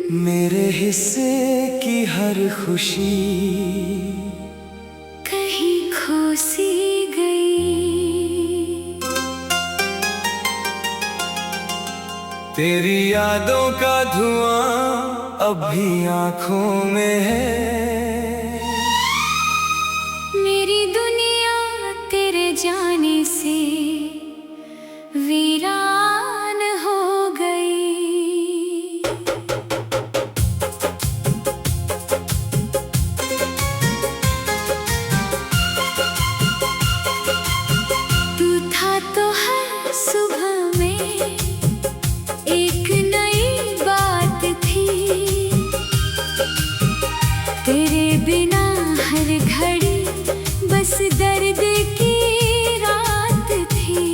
मेरे हिस्से की हर खुशी कहीं खो सी गई। तेरी यादों का धुआं अब भी आंखों में है। मेरी दुनिया तेरे जाने से वीरान हो गई। तू था तो हर सुबह में एक नई बात थी। तेरे बिना हर घड़ी बस दर्द की रात थी।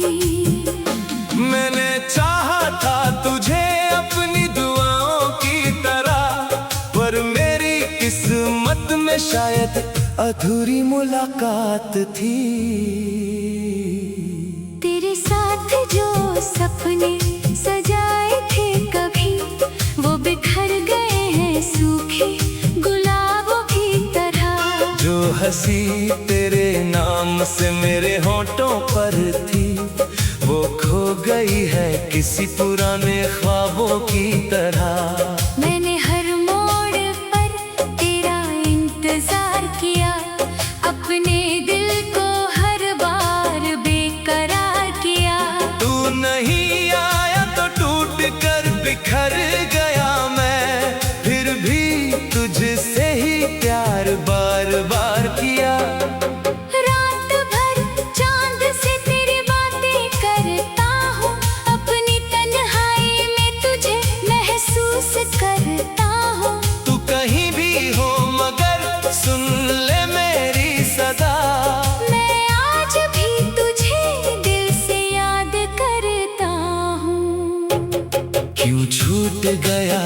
मैंने चाहा था तुझे अपनी दुआओं की तरह, पर मेरी किस्मत में शायद अधूरी मुलाकात थी। तेरे साथ जो सपने सजाए थे कभी, वो बिखर गए हैं सूखे गुलाबों की तरह। जो हंसी तेरे नाम से मेरे होंठों पर थी, वो खो गई है किसी पुराने ख्वाबों की तरह। मैंने हर मोड़ पर तेरा इंतजार किया, अपने दिल को हर बार बेकरार किया। तू नहीं आया तो टूट कर बिखर गया मैं, फिर भी तुझसे ही प्यार बार बार किया। रात भर चांद से तेरी बातें करता हूँ, अपनी तन्हाई में तुझे महसूस करता हूँ। तू कहीं भी हो मगर सुन ले मेरी सदा, मैं आज भी तुझे दिल से याद करता हूँ। क्यों छूट गया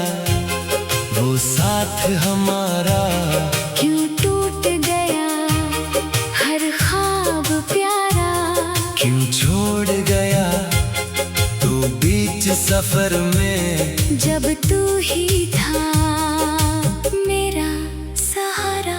वो साथ हमारा, क्यों टूट गया हर ख्वाब प्यारा। क्यों छोड़ गया तू बीच सफर में, जब तू ही था मेरा सहारा।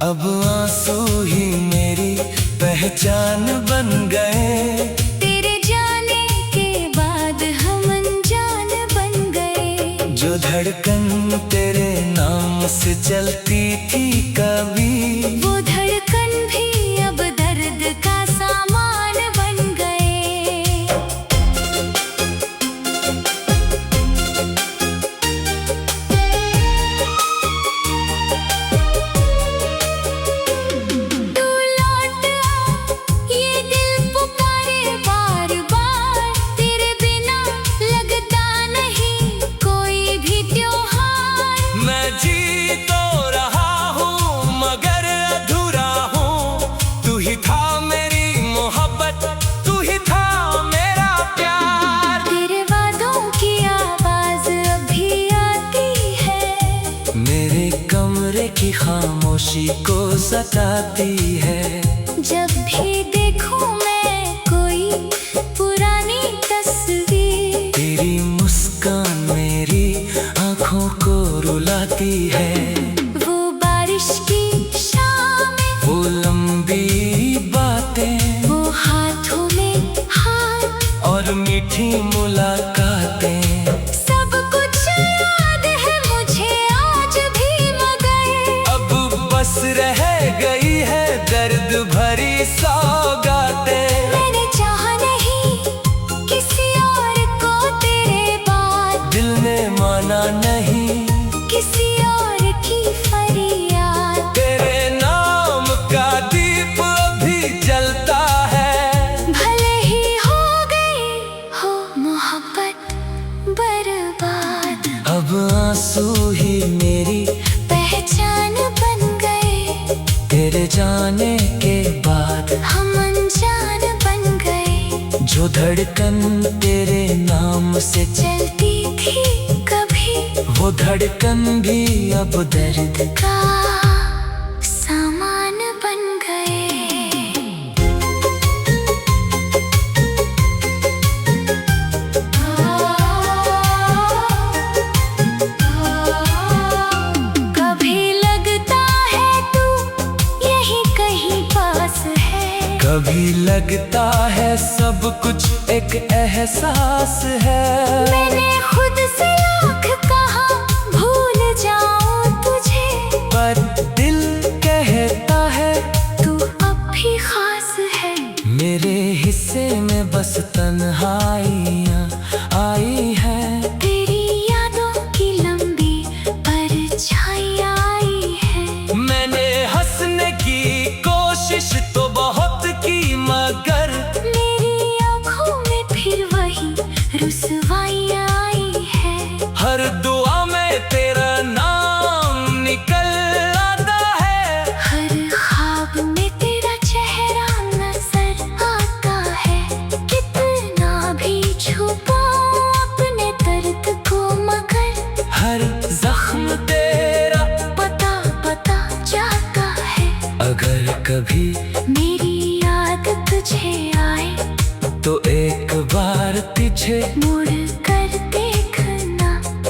अब आंसू ही मेरी पहचान बन गए। तेरे जाने के बाद हम अनजान बन गए। जो धड़कन तेरे नाम से चलती थी कभी, वो धड़कन भी अब दर्द का सामान बन गए। तू लौट आ, ये दिल पुकारे बार बार। तेरे बिना लगता नहीं कोई भी त्योहार। मैं जी तो रहा हूँ मगर अधूरा हूँ। तू ही था मेरी मोहब्बत, तू ही था मेरा प्यार। तेरे वादों की आवाज अभी आती है, मेरे कमरे की खामोशी को सताती है। जब भी देखूं मैं कोई पुरानी तस्वीर। तेरी मुस्कान मेरी आंखों को रुलाती है। वो बारिश की शाम, वो लंबी बातें वो हाथों में हाथ, और मीठी मुलाकातें, सब कुछ याद है मुझे आज भी मगर। अब बस रह गई है दर्द भरी सौगातें। मैंने चाहा नहीं किसी और को तेरे बाद, दिल ने माना नहीं किसी और की फरियाद। तेरे नाम का दीप अभी जलता है। भले ही हो गई हो मोहब्बत बर्बाद, अब आंसू ही मेरी पहचान बन गए। तेरे जाने के बाद हम अनजान बन गए। जो धड़कन तेरे नाम से चलती थी कभी, वो धड़कन भी अब दर्द का सामान बन गए। आ, आ, आ, सब कुछ एक एहसास है। मैंने खुद से लाख कहा भूल जाऊं तुझे, पर दिल कहता है तू अब भी खास है। मेरे हिस्से में बस तन्हाइयाँ आई है। तेरी यादों की लंबी परछाई आई है। मैंने हंसने की कोशिश तो बहुत की, मगर मेरी आँखों में फिर वही रुसवाई आई है। हर दुआ में तेरा नाम निकल आता है। हर ख्वाब में तेरा चेहरा नजर आता है। कितना भी छुपाऊं अपने दर्द को, मगर हर जख्म तेरा पता पता जाता है। अगर कभी मेरी याद तुझे आए तो एक बार पीछे मुड़ कर देखना।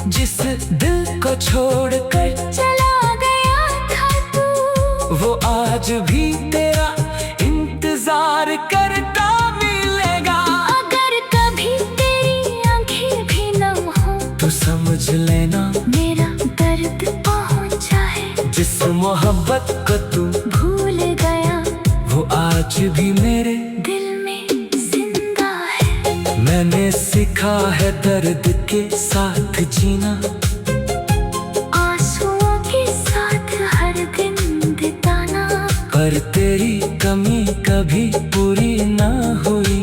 जिस दिल को छोड़कर चला गया था तू, वो आज भी तेरा इंतजार करता मिलेगा। अगर कभी तेरी आंखें भी नम हो तो समझ लेना मेरा दर्द पहुंचा है। जिस मोहब्बत को तू भूल गया वो आज भी मेरे दिल में जिंदा है। मैंने सीखा है दर्द के साथ जीना, आंसुओं के साथ हर दिन बिताना। पर तेरी कमी कभी पूरी ना हुई।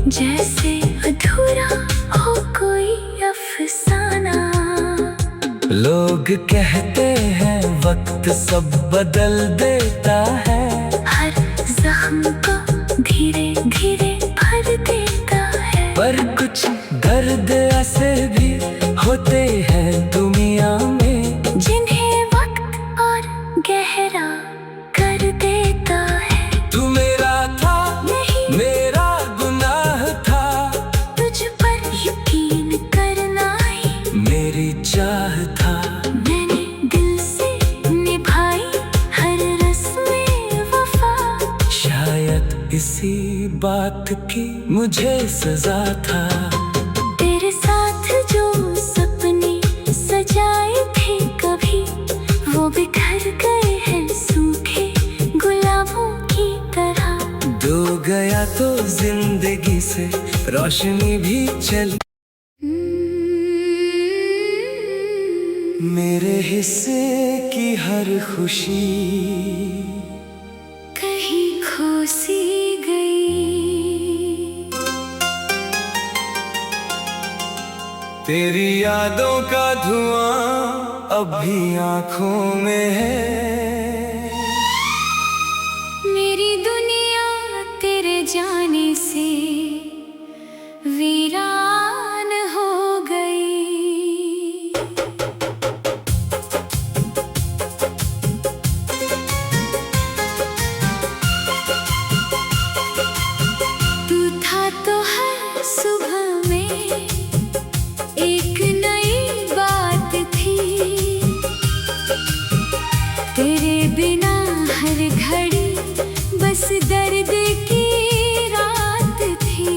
जैसे अधूरा हो कोई अफसाना। लोग कहते हैं वक्त सब बदल देता है। हर जख्म को धीरे धीरे भर देता है। पर कुछ दर्द ऐसे भी होते हैं दुनिया में, जिन्हें वक्त और गहरा कर देता है। तू मेरा था नहीं मेरा गुनाह था, तुझ पर यकीन करना ही मेरी चाह था। मैंने दिल से निभाई हर रस्में वफा। शायद इसी बात की मुझे सजा था। तेरे साथ जो सपने सजाए थे कभी, वो बिखर गए हैं सूखे गुलाबों की तरह। दो गया तो जिंदगी से रोशनी भी चली। मेरे हिस्से की हर खुशी कहीं खो सी गई। तेरी यादों का धुआं अब भी आंखों में है। मेरी दुनिया तेरे जाने से वीरान हो गई। तू था तो हर सुबह में एक नई बात थी। तेरे बिना हर घड़ी बस दर्द की रात थी।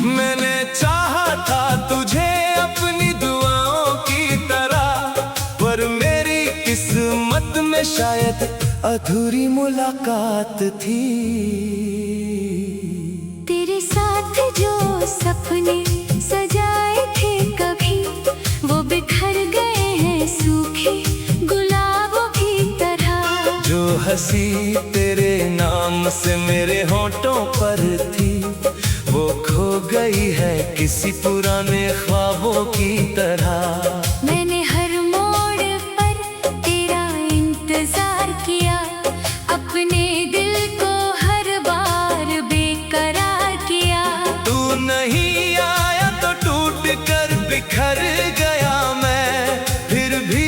मैंने चाहा था तुझे अपनी दुआओं की तरह, पर मेरी किस्मत में शायद अधूरी मुलाकात थी। तेरे साथ जो सपने सजाए थे कभी, वो बिखर गए हैं सूखे गुलाबों की तरह। जो हंसी तेरे नाम से मेरे होठों पर थी, वो खो गई है किसी पुराने ख्वाबों की तरह। मैंने हर मोड़ पर तेरा इंतजार किया, अपने दिल को हर बार बेकरार किया। तू नहीं आया तो टूट कर बिखर गया मैं, फिर भी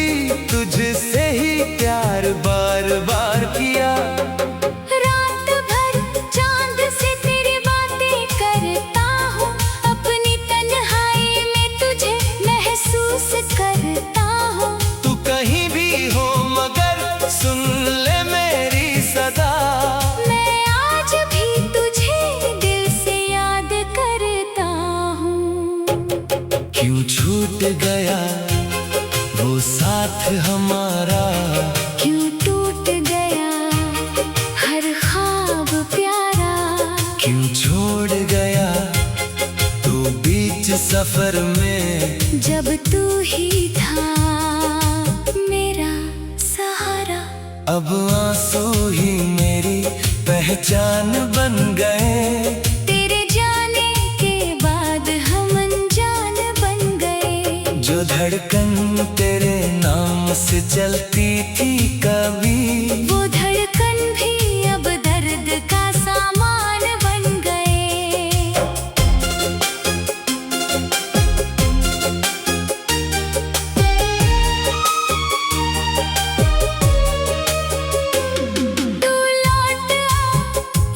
तुझसे ही प्यार बार बार किया। रात भर चांद से तेरी बातें करता हूँ, अपनी तन्हाई में तुझे महसूस करता हूँ। तू कहीं भी हो मगर सुन ले मेरी सदा। मैं आज भी तुझे दिल से क्यों छूट गया वो साथ हमारा, क्यों टूट गया हर ख्वाब प्यारा, क्यों छोड़ गया तू बीच सफर में, जब तू ही था मेरा सहारा। अब आंसू ही मेरी पहचान बन गए, तेरे जाने के बाद हम अनजान बन गए। जो धड़कन तेरे नाम से चलती थी कभी, वो धड़कन भी अब दर्द का सामान बन गए। तू लौट आ,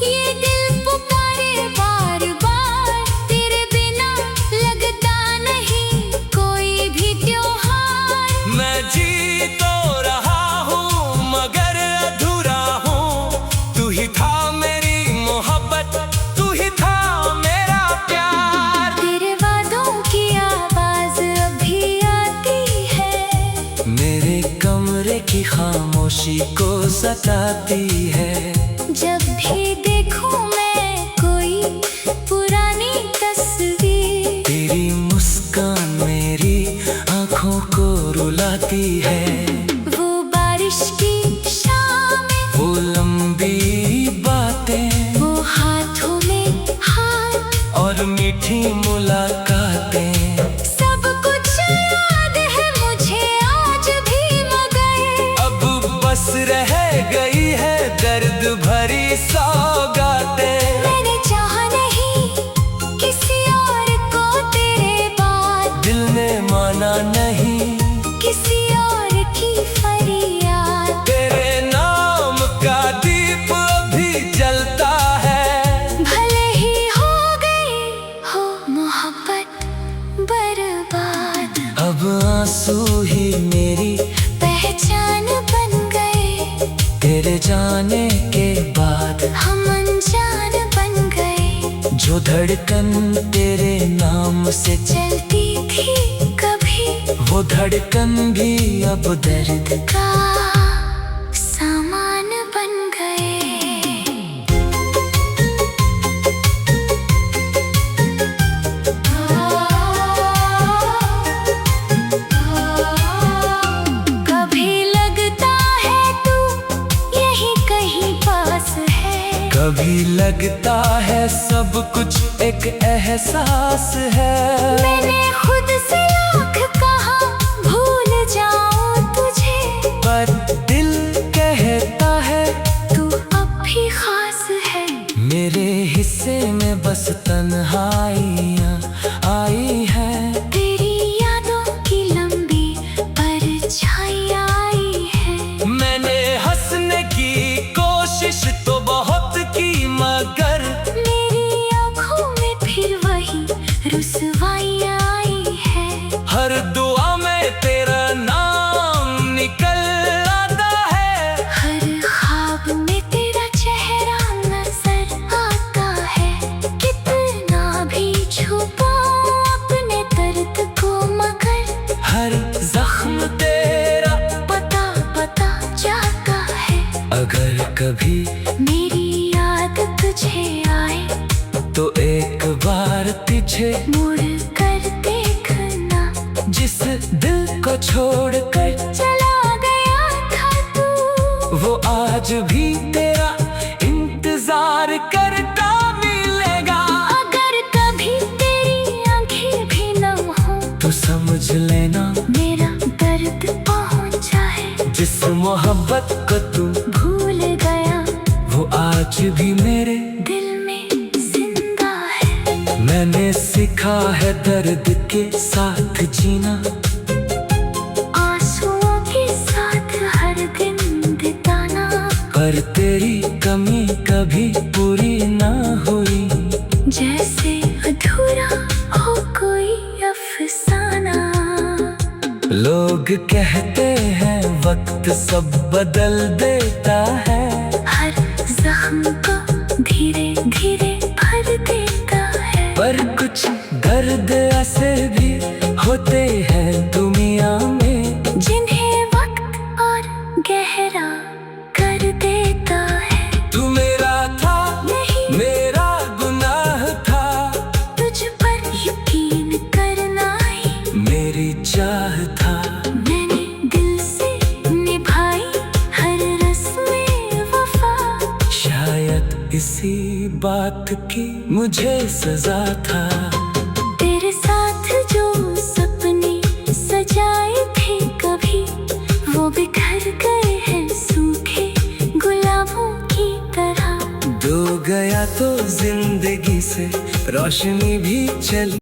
ये दिल पुकारे बार बार, तेरे बिना लगता नहीं कोई भी त्योहार। मैं जी तो रहा हूँ मगर अधूरा हूँ, तू ही था मेरी मोहब्बत, तू ही था मेरा प्यार। तेरे वादों की आवाज अभी आती है, मेरे कमरे की खामोशी को सताती है। जब भी देखूं मैं कोई पुरानी तस्वीर, तेरी मुस्कान मेरी आंखों को रुलाती है। वो बारिश की शामें, वो लंबी बातें वो हाथों में हाथ, और मीठी मुलाकातें, सब कुछ याद है मुझे आज भी, मगर अब बस रह गई है दर्द भरी सौगातें। मैंने चाहा नहीं किसी और को तेरे बाद, दिल ने माना नहीं किसी और की फरियाद। तेरे नाम का दीप अभी जलता है, भले ही हो गई हो मोहब्बत बर्बाद, अब आंसू ही मेरी पहचान बन गए। तेरे जाने के बाद हम अनजान बन गए। जो धड़कन तेरे नाम से चलती थी कभी, वो धड़कन भी अब दर्द का सामान बन गए। कभी लगता है तू यहीं कहीं पास है, कभी लगता है सब कुछ एक एहसास है। मैंने खुद से लाख कहा भूल जाऊं तुझे, पर दिल कहता है तू अब भी खास है। मेरे हिस्से में बस तन्हाइयाँ आई है। तेरी यादों की लंबी परछाई आई है। मैंने हंसने की कोशिश तो बहुत की मगर मेरी आँखों में फिर वही रुसवाई आई है। हर दुआ में तेरा नाम निकल आता है। हर ख्वाब में तेरा चेहरा नजर आता है। कितना भी छुपाऊं अपने दर्द को, मगर हर जख्म तेरा पता पता जाता है। अगर कभी मेरी याद तुझे आए तो एक बार पीछे मुड़ कर देखना, जिस दिल को छोड़कर चला गया था तू, वो आज भी तेरा इंतजार करता मिलेगा। अगर कभी तेरी आंखें भी नम हो तो समझ लेना मेरा दर्द पहुंचा है। जिस मोहब्बत को तू भूल गया वो आज भी मेरे दिल में जिंदा है। मैंने सीखा है दर्द के साथ जीना, आंसुओं के साथ हर दिन बिताना, पर तेरी कमी कभी पूरी ना हुई। जैसे अधूरा हो कोई अफसाना। लोग कहते हैं वक्त सब बदल देता है, हर जख्म को धीरे धीरे भर देता है। पर कुछ दर्द ऐसे भी होते हैं दुनिया में, जिन्हें वक्त और गहरा कर देता है। तू मेरा था, नहीं मेरा गुनाह था, तुझ पर यकीन करना ही मेरी चाह था। मैंने दिल से निभाई हर रस्में वफा, शायद इसी बात की मुझे सजा था। तेरे साथ जो सपने सजाए थे कभी, वो बिखर गए हैं सूखे गुलाबों की तरह। दो गया तो जिंदगी से रोशनी भी चली।